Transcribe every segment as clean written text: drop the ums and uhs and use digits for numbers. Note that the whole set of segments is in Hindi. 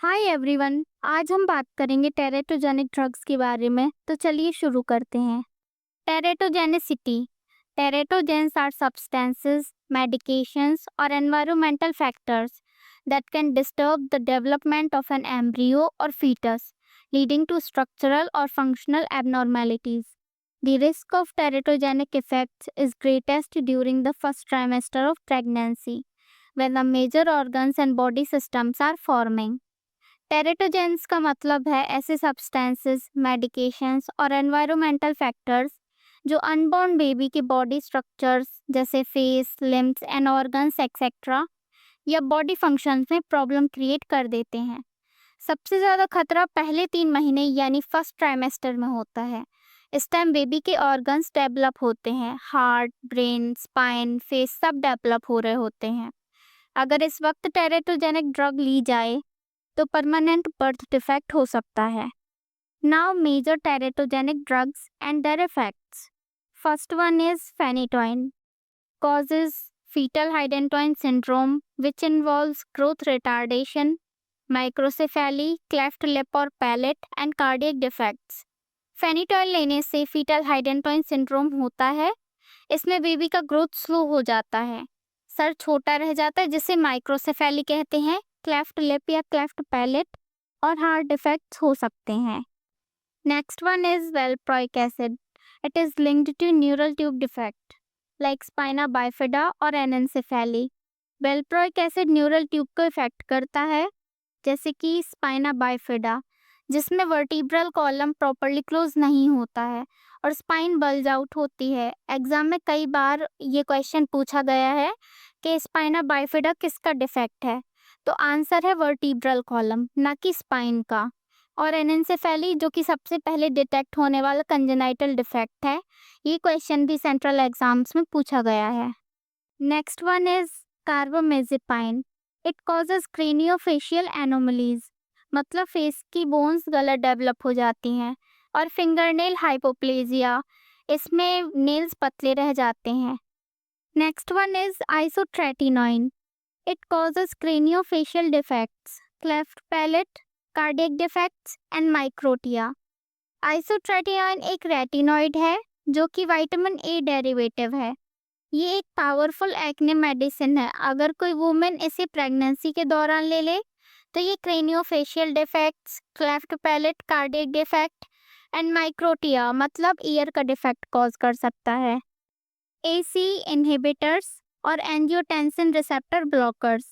Hi everyone. आज हम बात करेंगे टेरेटोजेनिक ड्रग्स के बारे में। तो चलिए शुरू करते हैं। Teratogenicity. Teratogens are substances, medications or environmental factors that can disturb the development of an embryo or fetus, leading to structural or functional abnormalities. The risk of teratogenic effects is greatest during the first trimester of pregnancy, when the major organs and body systems are forming. टेरेटोजेंस का मतलब है ऐसे सब्सटेंसेस, मेडिकेशंस और एनवायरमेंटल फैक्टर्स जो अनबॉर्न बेबी के बॉडी स्ट्रक्चर्स जैसे face, limbs and organs etcetera या बॉडी फंक्शंस में प्रॉब्लम क्रिएट कर देते हैं। सबसे ज़्यादा खतरा पहले 3 महीने यानी फर्स्ट ट्राइमेस्टर में होता है। इस टाइम बेबी के ऑर्गन्स डेवलप होते हैं, हार्ट, ब्रेन, स्पाइन, फेस सब डेवलप हो रहे होते हैं। अगर इस वक्त टेरेटोजेनिक ड्रग ली जाए तो परमानेंट बर्थ डिफेक्ट हो सकता है। Now major teratogenic drugs and their effects. First one is phenytoin, causes fetal hydantoin syndrome which involves growth retardation, microcephaly, cleft lip or palate and cardiac defects. Phenytoin लेने से फीटल हाइडेंटोइन सिंड्रोम होता है। इसमें बेबी का ग्रोथ स्लो हो जाता है, सर छोटा रह जाता है जिसे माइक्रोसेफेली कहते हैं, क्लेफ्ट लिप या क्लेफ्ट पैलेट और हार्ट डिफेक्ट्स हो सकते हैं। Next one is valproic acid. It is linked to neural tube defect like spina bifida और anencephaly. Valproic acid neural tube को इफेक्ट करता है, जैसे कि स्पाइना बाइफिडा जिसमें वर्टिब्रल कॉलम प्रॉपर्ली क्लोज नहीं होता है और स्पाइन बल्ज आउट होती है। एग्जाम में कई बार ये क्वेश्चन पूछा गया है कि स्पाइना बाइफिडा किसका डिफेक्ट है, तो आंसर है वर्टिब्रल कॉलम, ना कि स्पाइन का। और एनेंसेफेली जो कि सबसे पहले डिटेक्ट होने वाला कंजेनाइटल डिफेक्ट है, ये क्वेश्चन भी सेंट्रल एग्जाम्स में पूछा गया है। Next one is कार्बामेजेपाइन। It causes craniofacial anomalies, मतलब फेस की बोन्स गलत डेवलप हो जाती हैं। और फिंगरनेल हाइपोप्लेजिया, इसमें नेल्स पतले रह जाते हैं। Next one is isotretinoin. It causes craniofacial defects, cleft palate, cardiac defects and microtia. Isotretinoin एक रेटिनॉइड है जो कि विटामिन ए डेरिवेटिव है। ये एक पावरफुल एक्ने मेडिसिन है। अगर कोई वुमेन इसे प्रेगनेंसी के दौरान ले ले तो ये craniofacial defects, cleft palate, cardiac defect and microtia मतलब ईयर का डिफेक्ट कॉज कर सकता है। एसी इनहिबिटर्स और angiotensin receptor blockers.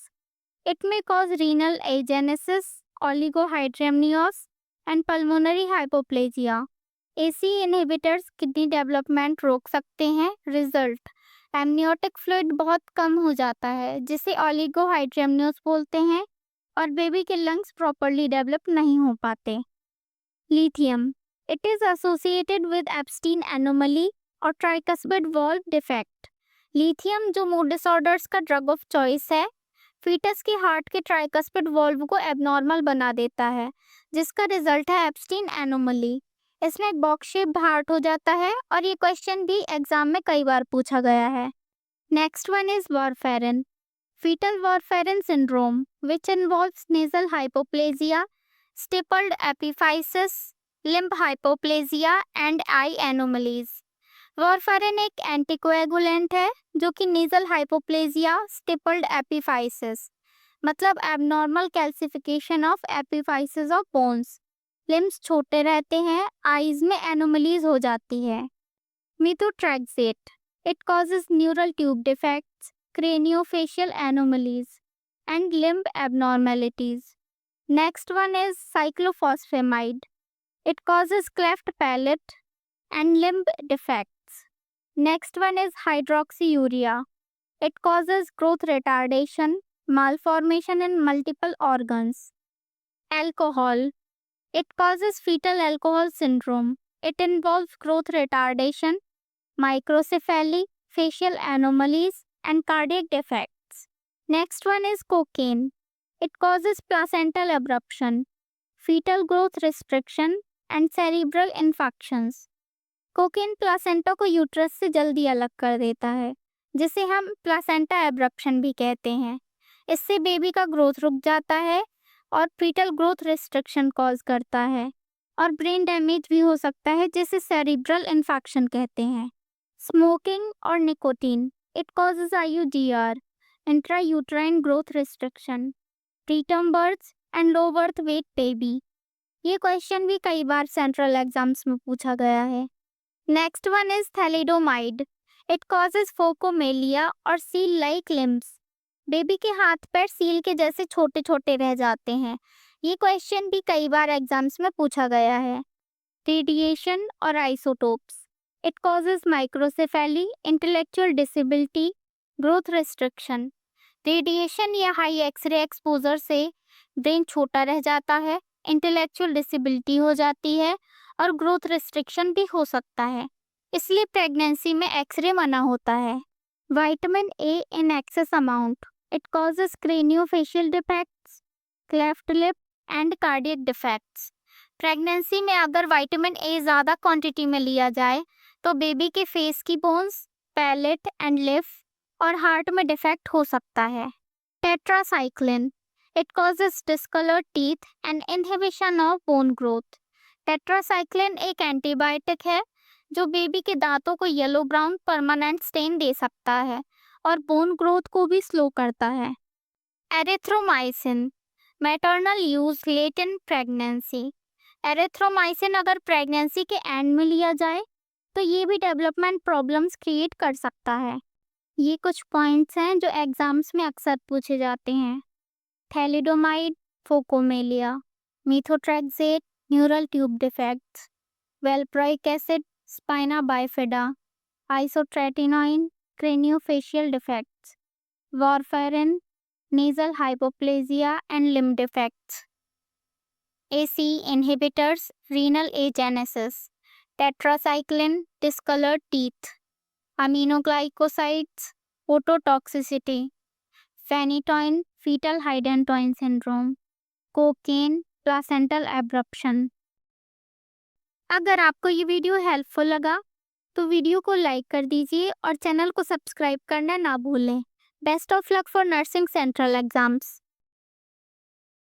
It may cause renal agenesis, oligohydramnios and pulmonary hypoplasia. ACE inhibitors kidney development रोक सकते हैं। रिजल्ट, एमनियोटिक फ्लूइड बहुत कम हो जाता है जिसे ओलिगोहाइड्रेमनियोस बोलते हैं और बेबी के लंग्स प्रॉपर्ली डेवलप नहीं हो पाते। Lithium, it is associated with Epstein anomaly और ट्राइकस्पिड वॉल्व डिफेक्ट। लिथियम जो मूड डिसऑर्डर्स का ड्रग ऑफ चॉइस है, फीटस के हार्ट के ट्राइकस्पिड वॉल्व को एबनॉर्मल बना देता है, जिसका रिजल्ट है एप्स्टीन एनोमली। इसमें एक बॉक्स शेप हार्ट हो जाता है और ये क्वेश्चन भी एग्जाम में कई बार पूछा गया है। Next one is warfarin, fetal warfarin syndrome, which involves nasal hypoplasia, stippled epiphysis, limb hypoplasia and eye anomalies. Warfarin एक एंटीकोएगुलेंट है जो कि नेजल हाइपोप्लेजिया, स्टिपल्ड एपिफाइसिस मतलब abnormal calcification of epiphysis of bones, limbs छोटे रहते हैं, आईज में एनोमलीज हो जाती है। Methotrexate, it causes neural tube defects, craniofacial anomalies and limb abnormalities. Next one is cyclophosphamide. It causes cleft palate and limb defects. Next one is hydroxyurea. It causes growth retardation, malformation in multiple organs. Alcohol. It causes fetal alcohol syndrome. It involves growth retardation, microcephaly, facial anomalies, and cardiac defects. Next one is cocaine. It causes placental abruption, fetal growth restriction, and cerebral infarctions. Cocaine placenta को यूट्रस से जल्दी अलग कर देता है, जिसे हम प्लासेंटा एब्रप्शन भी कहते हैं। इससे बेबी का ग्रोथ रुक जाता है और फीटल ग्रोथ रिस्ट्रिक्शन कॉज करता है और ब्रेन डैमेज भी हो सकता है, जिसे सेरिब्रल इन्फेक्शन कहते हैं। स्मोकिंग और nicotine, it causes IUDR, intrauterine growth restriction, preterm birth and low birth weight baby. ये क्वेश्चन भी कई बार सेंट्रल एग्जाम्स में पूछा गया है। Next one is thalidomide, it causes phocomelia और सील लाइक लिम्स। बेबी के हाथ पैर सील के जैसे छोटे छोटे रह जाते हैं। ये क्वेश्चन भी कई बार एग्जाम्स में पूछा गया है। रेडिएशन और isotopes, it causes microcephaly, intellectual disability, growth restriction. Radiation या हाई एक्सरे एक्सपोजर से ब्रेन छोटा रह जाता है, इंटेलेक्चुअल डिसेबिलिटी हो जाती है और ग्रोथ रिस्ट्रिक्शन भी हो सकता है, इसलिए प्रेगनेंसी में एक्सरे मना होता है। Vitamin A in excess amount, it causes craniofacial defects, cleft lip and cardiac defects. Pregnancy में अगर विटामिन ए ज़्यादा क्वांटिटी में लिया जाए तो बेबी के फेस की बोन्स, पैलेट एंड लिप और हार्ट में डिफेक्ट हो सकता है। Tetracycline, it causes discoloured teeth and inhibition of bone growth. Tetracycline एक एंटीबायोटिक है जो बेबी के दांतों को येलो ब्राउन परमानेंट स्टेन दे सकता है और बोन ग्रोथ को भी स्लो करता है। Erythromycin, maternal use late in pregnancy. Erythromycin अगर प्रेगनेंसी के एंड में लिया जाए तो ये भी डेवलपमेंट प्रॉब्लम्स क्रिएट कर सकता है। ये कुछ पॉइंट्स हैं जो एग्जाम्स में अक्सर पूछे जाते हैं। Thalidomide, phocomelia, methotrexate, neural tube defects, valproic acid, spina bifida, isotretinoin, craniofacial defects, warfarin, nasal hypoplasia and limb defects, ACE inhibitors, renal agenesis, tetracycline, discolored teeth, aminoglycosides, ototoxicity, phenytoin, fetal hydantoin syndrome, cocaine, placental abruption। अगर आपको ये वीडियो हेल्पफुल लगा तो वीडियो को लाइक कर दीजिए और चैनल को सब्सक्राइब करना ना भूलें। Best of luck for nursing central exams.